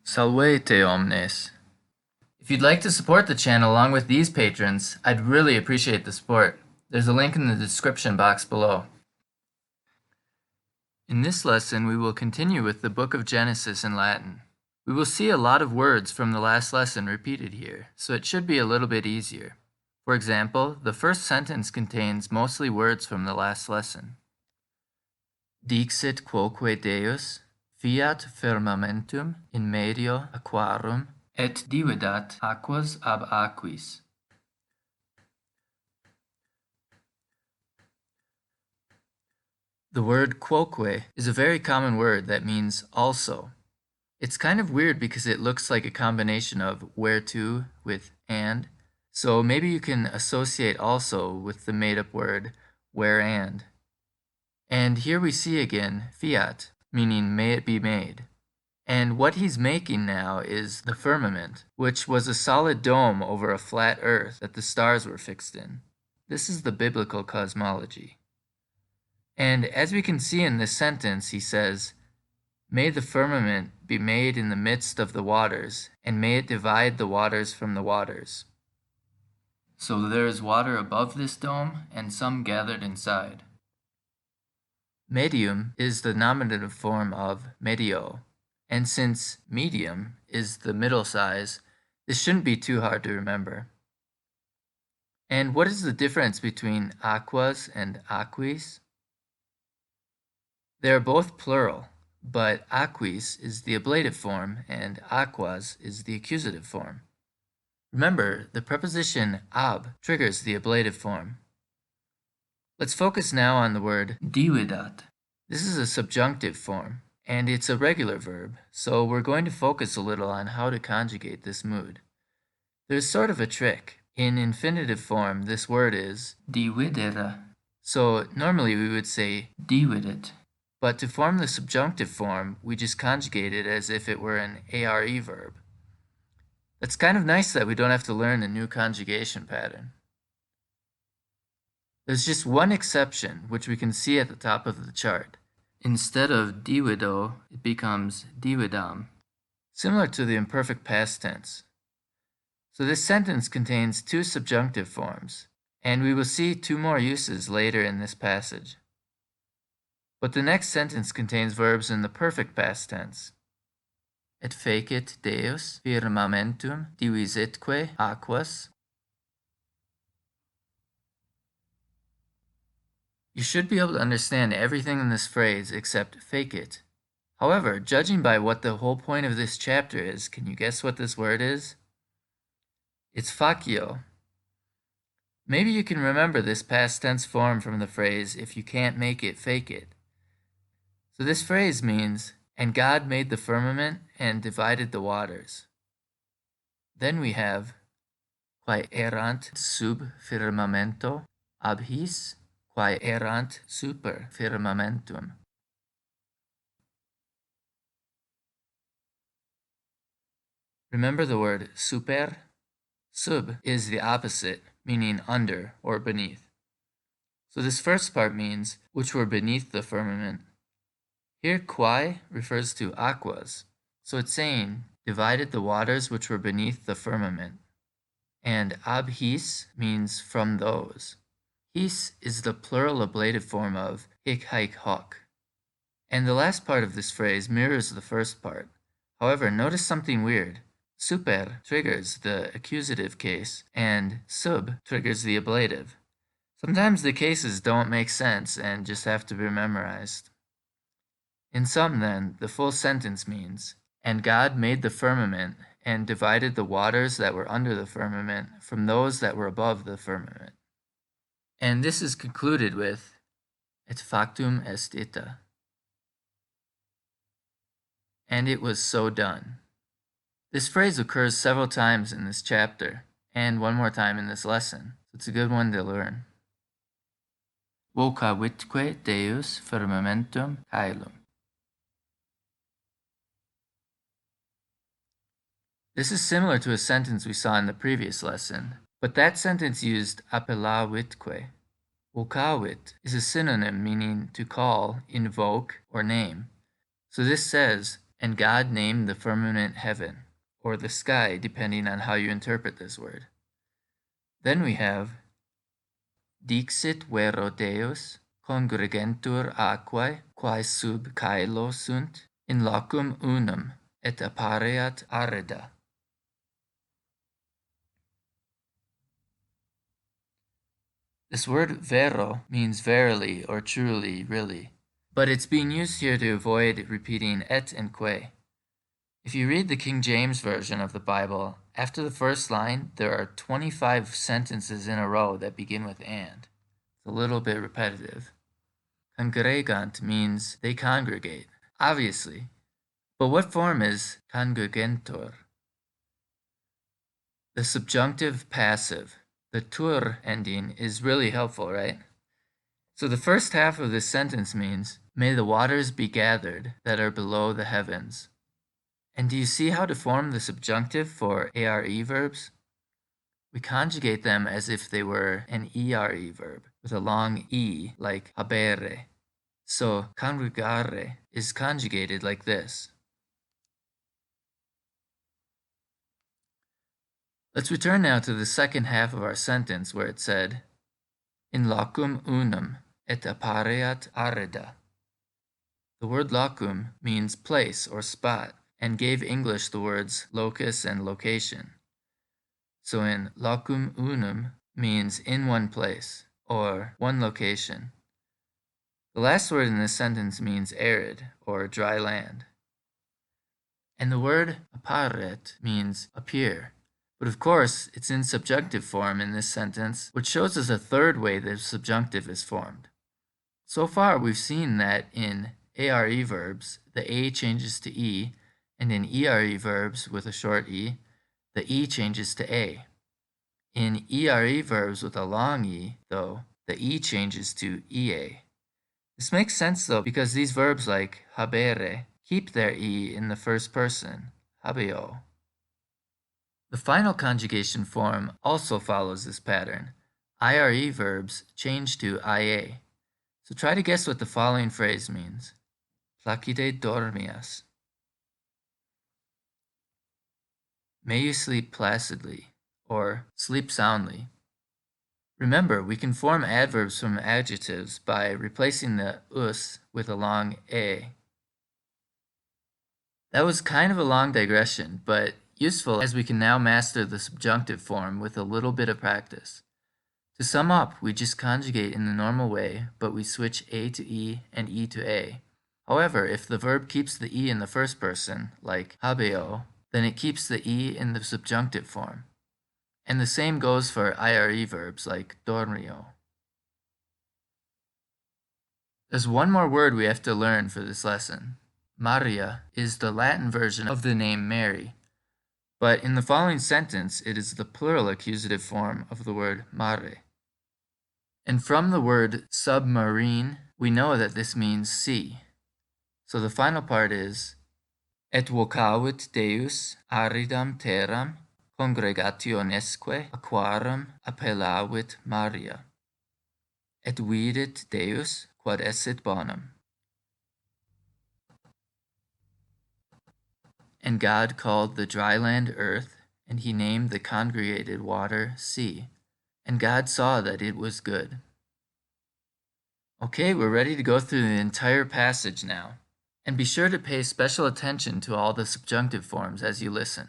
Salvete omnes. If you'd like to support the channel along with these patrons, I'd really appreciate the support. There's a link in the description box below. In this lesson, we will continue with the book of Genesis in Latin. We will see a lot of words from the last lesson repeated here, so it should be a little bit easier. For example, the first sentence contains mostly words from the last lesson. Dixit quoque Deus, fiat firmamentum in medio aquarum, et dividat aquas ab aquis. The word quoque is a very common word that means also. It's kind of weird because it looks like a combination of whereto with and, so maybe you can associate also with the made-up word where and. And here we see again fiat, meaning may it be made. And what he's making now is the firmament, which was a solid dome over a flat earth that the stars were fixed in. This is the biblical cosmology. And as we can see in this sentence, he says, "May the firmament be made in the midst of the waters, and may it divide the waters from the waters." So there is water above this dome, and some gathered inside. Medium is the nominative form of medio, and since medium is the middle size, this shouldn't be too hard to remember. And what is the difference between aquas and aquis? They are both plural, but aquis is the ablative form and aquas is the accusative form. Remember, the preposition ab triggers the ablative form. Let's focus now on the word dividat. This is a subjunctive form, and it's a regular verb, so we're going to focus a little on how to conjugate this mood. There's sort of a trick. In infinitive form, this word is dividere, so normally we would say dividit, but to form the subjunctive form, we just conjugate it as if it were an are verb. It's kind of nice that we don't have to learn a new conjugation pattern. There's just one exception, which we can see at the top of the chart. Instead of divido, it becomes dividam, similar to the imperfect past tense. So this sentence contains two subjunctive forms, and we will see two more uses later in this passage. But the next sentence contains verbs in the perfect past tense. Et fecit Deus firmamentum divisitque aquas. You should be able to understand everything in this phrase except fecit. However, judging by what the whole point of this chapter is, can you guess what this word is? It's facio. Maybe you can remember this past tense form from the phrase, if you can't make it, fake it. So this phrase means, and God made the firmament and divided the waters. Then we have, quae erant sub firmamento ab his, quae erant super firmamentum. Remember the word super? Sub is the opposite, meaning under or beneath. So this first part means which were beneath the firmament. Here quae refers to aquas, so it's saying divided the waters which were beneath the firmament. And ab his means from those. His is the plural ablative form of hic haec hoc. And the last part of this phrase mirrors the first part. However, notice something weird. Super triggers the accusative case, and sub triggers the ablative. Sometimes the cases don't make sense and just have to be memorized. In sum, then, the full sentence means, and God made the firmament and divided the waters that were under the firmament from those that were above the firmament. And this is concluded with, et factum est ita. And it was so done. This phrase occurs several times in this chapter, and one more time in this lesson, so it's a good one to learn. Vocavitque Deus firmamentum caelum. This is similar to a sentence we saw in the previous lesson, but that sentence used appellavitque. Vocavit is a synonym meaning to call, invoke, or name. So this says, and God named the firmament heaven, or the sky, depending on how you interpret this word. Then we have Dixit vero Deus, congregentur aquae, quae sub caelo sunt, in locum unum, et appareat arida. This word vero means verily or truly, really, but it's being used here to avoid repeating et and que. If you read the King James Version of the Bible, after the first line, there are 25 sentences in a row that begin with and. It's a little bit repetitive. Congregant means they congregate, obviously. But what form is congregentur? The subjunctive passive, the tur ending, is really helpful, right? So the first half of this sentence means, may the waters be gathered that are below the heavens. And do you see how to form the subjunctive for ARE verbs? We conjugate them as if they were an ERE verb with a long E, like habere. So congregare is conjugated like this. Let's return now to the second half of our sentence where it said, in locum unum et appareat arida. The word locum means place or spot, and gave English the words locus and location. So in locum unum means in one place, or one location. The last word in this sentence means arid, or dry land. And the word apparet means appear. But of course, it's in subjunctive form in this sentence, which shows us a third way the subjunctive is formed. So far, we've seen that in ARE verbs, the A changes to E, and in ERE verbs with a short E, the E changes to A. In ERE verbs with a long E, though, the E changes to EA. This makes sense, though, because these verbs like habere keep their E in the first person, habeo. The final conjugation form also follows this pattern. IRE verbs change to IA. So try to guess what the following phrase means. Placidē dormiās. May you sleep placidly, or sleep soundly. Remember, we can form adverbs from adjectives by replacing the us with a long a. That was kind of a long digression, but useful as we can now master the subjunctive form with a little bit of practice. To sum up, we just conjugate in the normal way, but we switch A to E and E to A. However, if the verb keeps the E in the first person, like habeo, then it keeps the E in the subjunctive form. And the same goes for IRE verbs like dormio. There's one more word we have to learn for this lesson. Maria is the Latin version of the name Mary, but in the following sentence it is the plural accusative form of the word mare. And from the word submarine, we know that this means sea. So the final part is, et vocavit Deus aridam terram, congregationesque aquarum appellavit Maria. Et vidit Deus quod esset bonum. And God called the dry land earth, and he named the congregated water sea. And God saw that it was good. Okay, we're ready to go through the entire passage now. And be sure to pay special attention to all the subjunctive forms as you listen.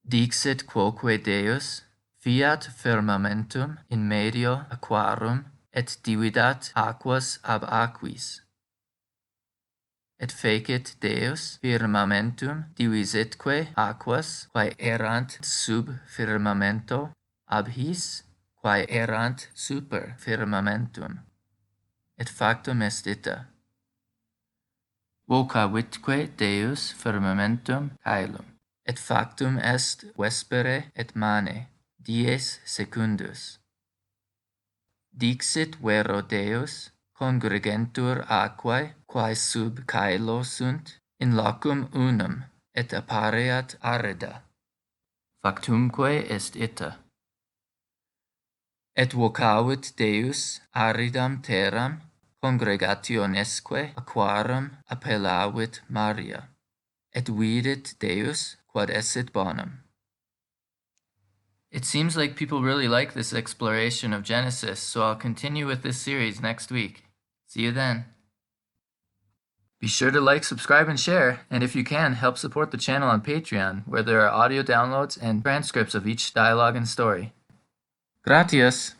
Dixit quoque Deus, fiat firmamentum in medio aquarum, et dividat aquas ab aquis. Et fecit Deus firmamentum divisitque aquas, quae erant sub firmamento, ab his, quae erant super firmamentum. Et factum est ita. Vocavitque Deus firmamentum caelum. Et factum est vespere et mane, dies secundus. Dixit vero Deus, congregentur aquae, quae sub caelo sunt, in locum unum, et appareat arida. Factumque est ita. Et vocavit Deus aridam terram, congregationesque aquarum appellavit Maria, et vidit Deus quod esset bonum. It seems like people really like this exploration of Genesis, so I'll continue with this series next week. See you then. Be sure to like, subscribe, and share, and if you can, help support the channel on Patreon, where there are audio downloads and transcripts of each dialogue and story. Gratias!